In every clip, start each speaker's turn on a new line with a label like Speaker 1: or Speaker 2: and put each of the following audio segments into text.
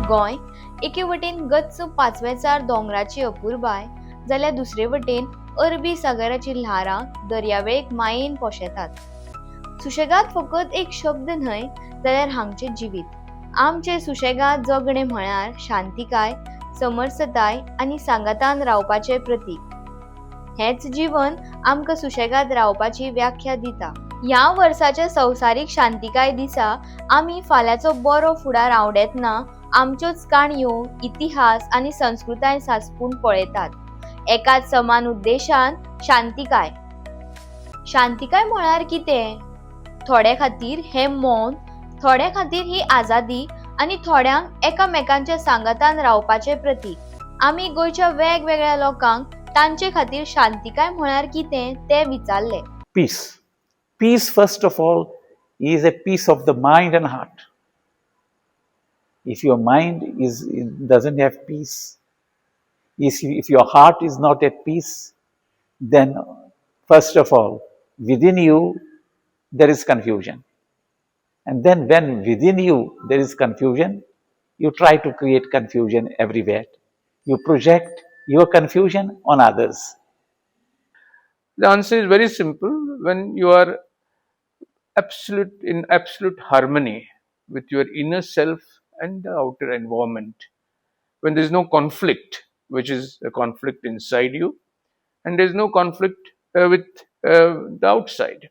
Speaker 1: गोंय एके वटेन गच्च पाचवेचार दोंगराची अपुरबाय जाल्यार दुसरे वटेन अरबी सागराची ल्हारां दर्यावेळेक मायेन पोशेतात. सुशेगाद फकत एक शब्द न्हय जाल्यार हांगचे जिवीत. आमचे सुशेगाद जगणे म्हळ्यार शांतिकाय, समरसताय आनी सांगातान रावपाचे प्रतीक. हेच जीवन आमकां सुशेगाद रावपाची व्याख्या दिता. ह्या वर्साच्या संवसारीक शांतिकाय दिसा आमी फाल्यांचो बरो फुडार आवडेतना आमच्योच काणयो, इतिहास आनी संस्कृताय सांचपून पळयतात. एकाच समान उद्देशान शांतिकाय. शांतिकाय म्हळ्यार कितें? थोड्या खातीर हें मौन, थोड्या खातीर ही आजादी आनी थोड्यांक एकामेकांच्या सांगातान रावपाचें प्रतीक. आमी गोंयच्या वेगवेगळ्या लोकांक तांचे खातीर शांतिकाय म्हळ्यार कितें तें विचारलें.
Speaker 2: Peace. Peace, first of all, is a peace of the mind and heart. If your mind doesn't have peace, if your heart is not at peace, then first of all, within you there is confusion. And then when within you there is confusion, you try to create confusion everywhere. You project your confusion on others.
Speaker 3: The answer is very simple. When you are in absolute harmony with your inner self and the outer environment, when there is no conflict, which is a conflict inside you, and there is no conflict with the outside.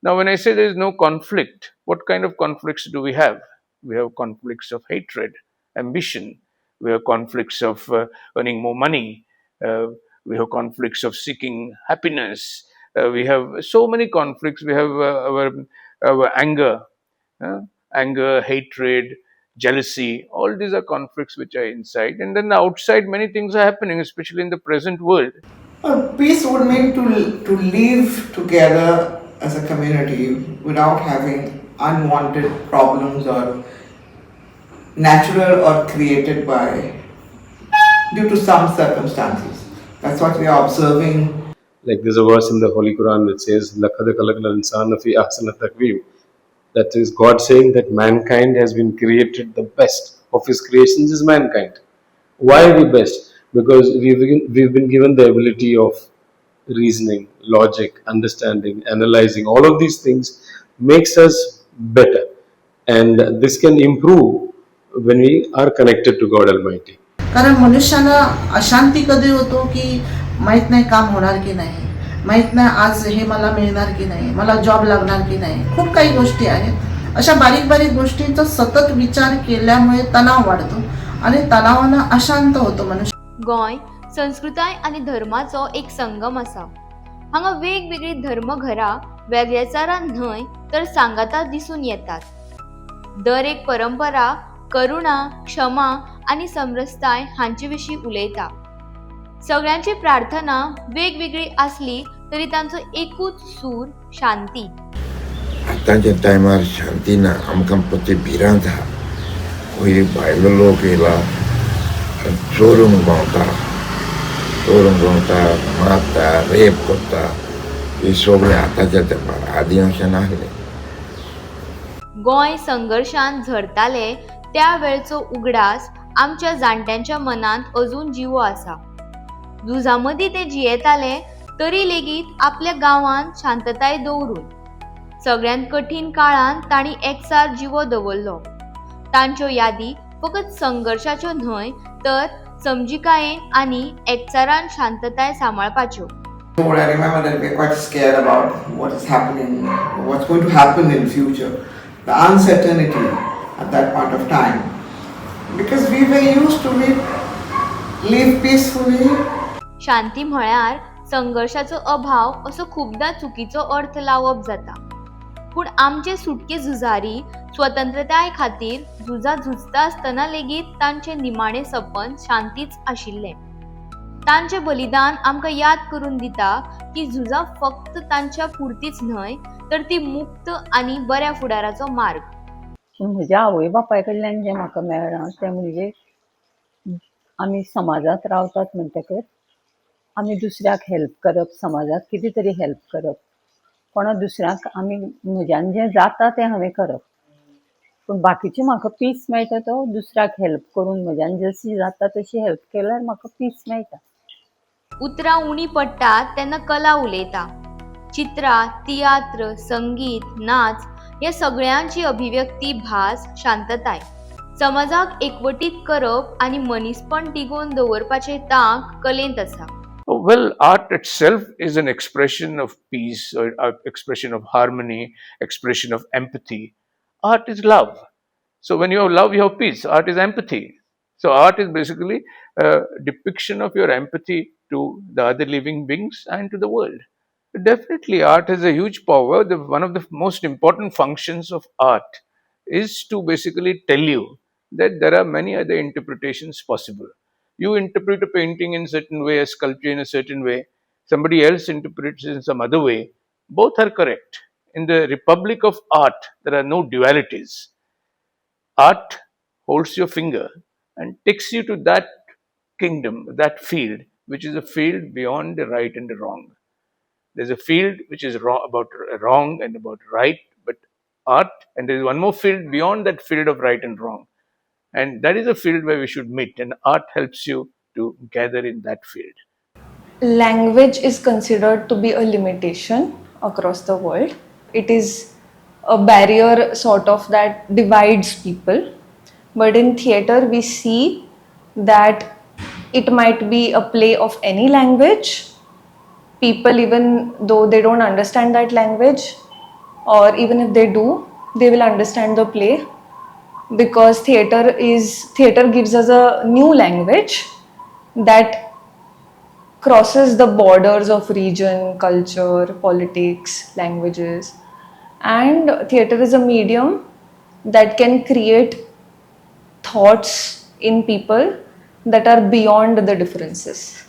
Speaker 3: Now, when I say there is no conflict, what kind of conflicts do we have? We have conflicts of hatred, ambition. We have conflicts of earning more money. We have conflicts of seeking happiness. We have so many conflicts. We have our anger, hatred, jealousy. All these are conflicts which are inside. And then outside, many things are happening, especially in the present world.
Speaker 4: Peace would mean to live together as a community without having unwanted problems or natural or created due to some circumstances. That's what we are observing.
Speaker 5: Like there's a verse in the Holy Quran that says, "Laqad khalaqnal insana fi ahsani taqweem." That is God saying that mankind has been created, the best of His creations is mankind. Why are we best? Because we've been given the ability of reasoning, logic, understanding, analyzing. All of these things makes us better, and this can improve when we are connected to God Almighty.
Speaker 6: कारण मनुष्याला अशांती कधी होतो की माहीत नाही काम होणार की नाही, माहीत नाही आज हे मला मिळणार की नाही, मला जॉब लागणार की नाही. खूप काही गोष्टी आहेत. अशा बारीक बारीक गोष्टींचा सतत विचार केल्यामुळे तणाव वाढतो आणि तणावानं अशांत होतो मनुष्य.
Speaker 1: गोंय संस्कृताय आनी धर्माचो एक संगम आसा. हांगा वेगवेगळी धर्मघरां वेगळेचारान न्हय तर सांगाता दिसून येतात. दर एक परंपरा करुणा, क्षमा आनी समरसताय हांचे विशीं उलयता. सगळ्यांची प्रार्थना वेगवेगळी आसली तरी तांचो एकूच सूर शांती.
Speaker 7: आतांच्या टायमार शांती ना. आमकां पत्ते भिरांत आहा. पयलीं भायलो लोक येयला चोरूंक भोंवता, मारता, रेप करता. हे सगळें आतांच्या तेंपार. आदीं अशें नासलें.
Speaker 1: गोंय संघर्शांत झरताले त्या वेळचो उगडास आमच्या जाणट्यांच्या मनांत अजून जिवो आसा. झुजामदीं ते जियेताले तरी लेगीत आपल्या गांवांत शांतताय दवरून. सगळ्यांत कठीण काळांत तांणी एकचार जिवो दवरलो. तांच्यो यादी फकत संघर्शाच्यो न्हय तर समजिकायेन आनी एकचारान शांतताय सांबाळपाच्यो.
Speaker 4: I remember that we were quite scared about what is happening, what's going to happen in future, the uncertainty at that point of time, because we were used to live peacefully.
Speaker 1: शांती म्हळ्यार संघर्षाचो अभाव असो खूबदां चुकीचो अर्थ लावप जाता. पूण आमचे सुटके झुजारी स्वतंत्रताय खातीर झुजता आसतना लेगीत तांचे निमाणें सपन शांतीच आशिल्लें. तांचें बलिदान आमकां याद करून दिता की झुजा फक्त तांच्या पुरतीच न्हय तर ती मुक्त आनी बऱ्या फुडाराचो मार्ग.
Speaker 8: म्हज्या आवय बापाय कडल्यान जें म्हाका मेळ्ळां तें म्हणजे आमी समाजांत रावतात म्हणटकच आमी दुसऱ्याक हेल्प करप, समाजाक कितें तरी हेल्प करप, कोणा दुसऱ्याक आमी म्हज्यान जें जाता तें हांवें करप. पूण बाकीचे म्हाका पीस मेळटा तो दुसऱ्याक हेल्प करून म्हज्यान आनी जशी जाता तशी हेल्प केल्यार म्हाका पीस मेळटा.
Speaker 1: उतरां उणी पडटात तेन्ना कला उलयता. चित्रां, तियात्र, संगीत, नाच हे सगळ्यांची अभिव्यक्ती भास शांतताय. समाजाक एकवटीत करप आनी मनीसपण तिगोवन दवरपाचें तांक कलेंत आसा.
Speaker 3: Oh, well, art itself is an expression of peace, or expression of harmony, expression of empathy. Art is love. So when you have love, you have peace. Art is empathy. So art is basically a depiction of your empathy to the other living beings and to the world. Definitely, art has a huge power. One of the most important functions of art is to basically tell you that there are many other interpretations possible. You interpret a painting in a certain way, a sculpture in a certain way, somebody else interprets it in some other way. Both are correct. In the republic of art, there are no dualities. Art holds your finger and takes you to that kingdom, that field, which is a field beyond the right and the wrong. There's a field which is about wrong and about right, but art, and there's one more field beyond that field of right and wrong. And that is a field where we should meet, and art helps you to gather in that field.
Speaker 9: Language is considered to be a limitation across the world. It is a barrier sort of that divides people. But in theatre, we see that it might be a play of any language. People, even though they don't understand that language, or even if they do, they will understand the play because theatre gives us a new language that crosses the borders of region, culture, politics, languages. And theatre is a medium that can create thoughts in people that are beyond the differences.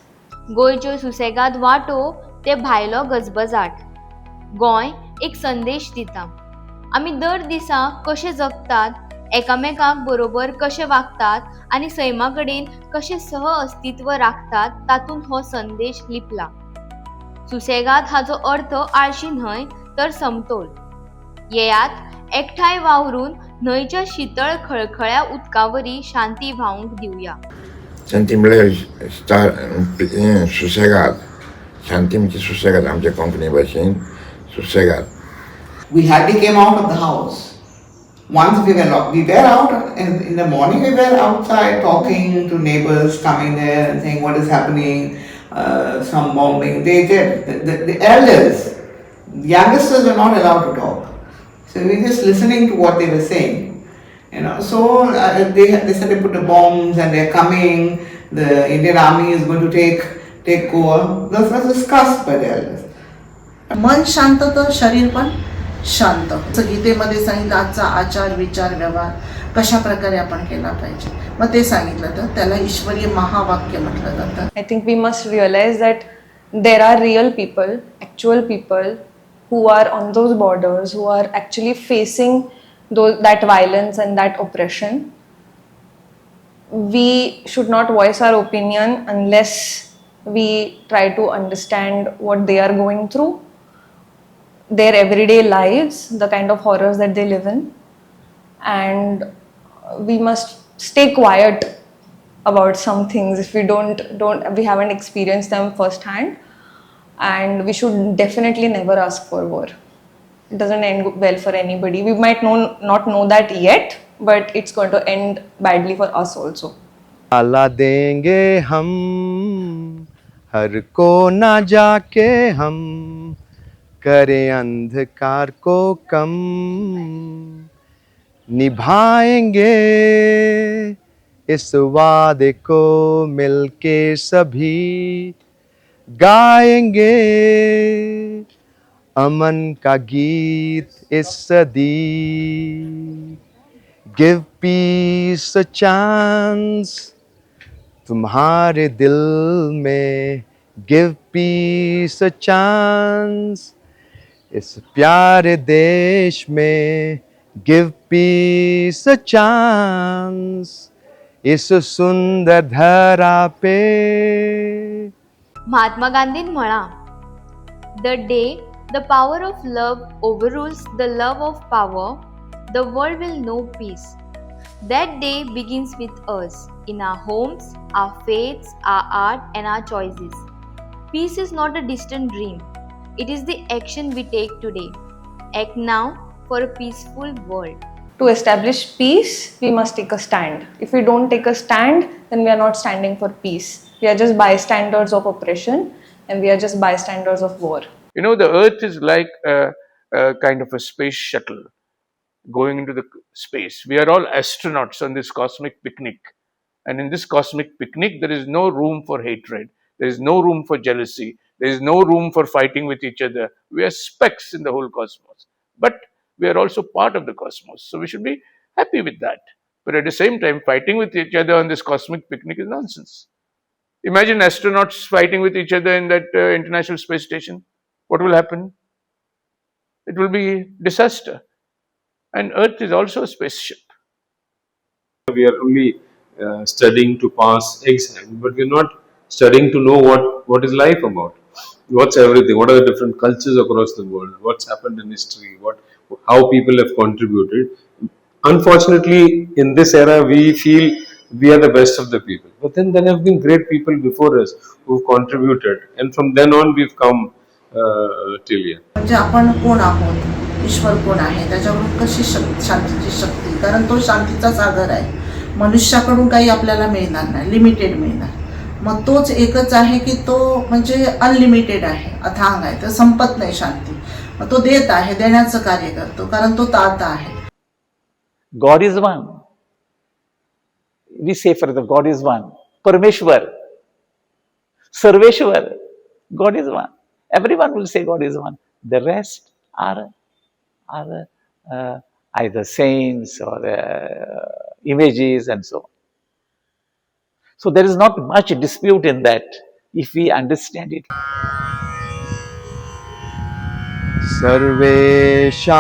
Speaker 1: गोंयच्यो सुसेगाद वाटो ते भायलो गजबजाट. गोंय एक संदेश दिता. आमी दर दिसा कशे जगतात, एकामेकाक बरोबर कशे वागतात आनी सैमा कडेन कशे सह अस्तित्व राखतात तातूंत हो संदेश लिपला. सुसेगाद हाचो अर्थ आळशी न्हय तर समतोल. येयात एकठांय वावरून न्हंयच्या शीतळ खळखळ्या उदकावरी शांती व्हावंक दिवया.
Speaker 7: शांती म्हळ्यार सुसेगाद. शांती म्हणजे सुसेगाद आमच्या कोंकणी भाशेन सुसेगाद.
Speaker 4: We hardly came out of the house. Once we were locked, we were out in the morning, we were outside talking to neighbors coming there and saying what is happening, some bombing. They did. The elders, the youngsters were not allowed to talk. So we were just listening to what they were saying. So they said they put the bombs and they're coming. The Indian army is going to take over. This was discussed by the elders.
Speaker 6: मन शांत तर शरीर पण शांत. गीतेमध्ये सांगितलं आजचा आचार विचार व्यवहार कशा प्रकारे आपण केला पाहिजे, मग ते सांगितलं तर त्याला ईश्वरीय महावाक्य म्हटलं जातं.
Speaker 9: I think we must realize that there are real people, actual people who are on those borders, who are actually facing that violence and that oppression. We should not voice our opinion unless we try to understand what they are going through, their everyday lives, the kind of horrors that they live in, and we must stay quiet about some things if we we haven't experienced them firsthand, and we should definitely never ask for war. It doesn't end well for anybody. We might not know that yet, but it's going to end badly for us also.
Speaker 10: आला देंगे हम हर को ना जाके हम करें अंधकार को कम निभाएंगे इस वादे को मिलके सभी गाएंगे अमन का गीत इस सदी गिव पीस अ चांस तुम्हारे दिल में गिव पीस अ चांस इस प्यारे देश में गिव पीस अ चांस इस सुंदर धरा पे.
Speaker 1: महात्मा गांधीन म्हळां, the day the power of love overrules the love of power, the world will know peace. That day begins with us, in our homes, our faiths, our art, and our choices. Peace is not a distant dream, it is the action we take today. Act now for a peaceful world.
Speaker 9: To establish peace, we must take a stand. If we don't take a stand, then we are not standing for peace. We are just bystanders of oppression and we are just bystanders of war.
Speaker 3: You know, the Earth is like a kind of a space shuttle going into the space. We are all astronauts on this cosmic picnic. And in this cosmic picnic, there is no room for hatred. There is no room for jealousy. There is no room for fighting with each other. We are specks in the whole cosmos. But we are also part of the cosmos. So we should be happy with that. But at the same time, fighting with each other on this cosmic picnic is nonsense. Imagine astronauts fighting with each other in that International Space Station. What will happen? It will be disaster. And Earth is also a spaceship.
Speaker 5: We are only studying to pass exam, but we're not studying to know what is life about. What's everything? What are the different cultures across the world? What's happened in history? How people have contributed. Unfortunately, in this era, we feel we are the best of the people. But then there have been great people before us who've contributed, and from then on, we've come till here.
Speaker 6: म्हणजे आपण कोण आहोत, ईश्वर कोण आहे, त्याच्याकडून कशी शांतीची शक्ती, कारण तो शांतीचा सागर आहे. मनुष्याकडून काही आपल्याला मिळणार नाही, लिमिटेड मिळणार. मग तोच एकच आहे की तो म्हणजे अनलिमिटेड आहे, अथांग आहे, तर संपत नाही शांती. मग तो देत आहे, देण्याचं कार्य करतो, कारण तो दाता आहे.
Speaker 2: God is one. We say further, God is one. Parameshwar, Sarveshwar, God is one. Everyone will say God is one. The rest are either saints or images and so on. So there is not much dispute in that if we understand it.
Speaker 10: सर्वेषां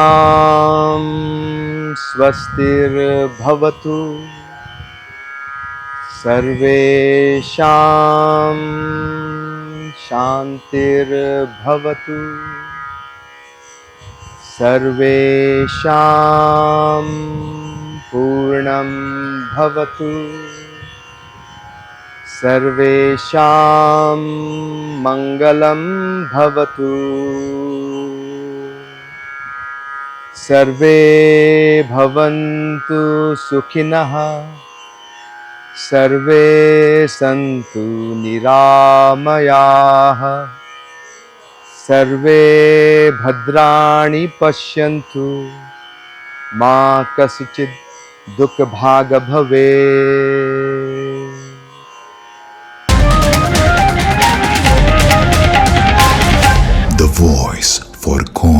Speaker 10: स्वस्तिर्भवतु सर्वेषां शान्तिर्भवतु सर्वेषां पूर्णं भवतु सर्वेषां मङ्गलं भवतु सर्वे भवन्तु सुखिनः सर्वे सन्तु निरामयाः सर्वे भद्राणि पश्यन्तु मा कस्चित् दुःखभाग् भवेत्.
Speaker 11: The voice for corn.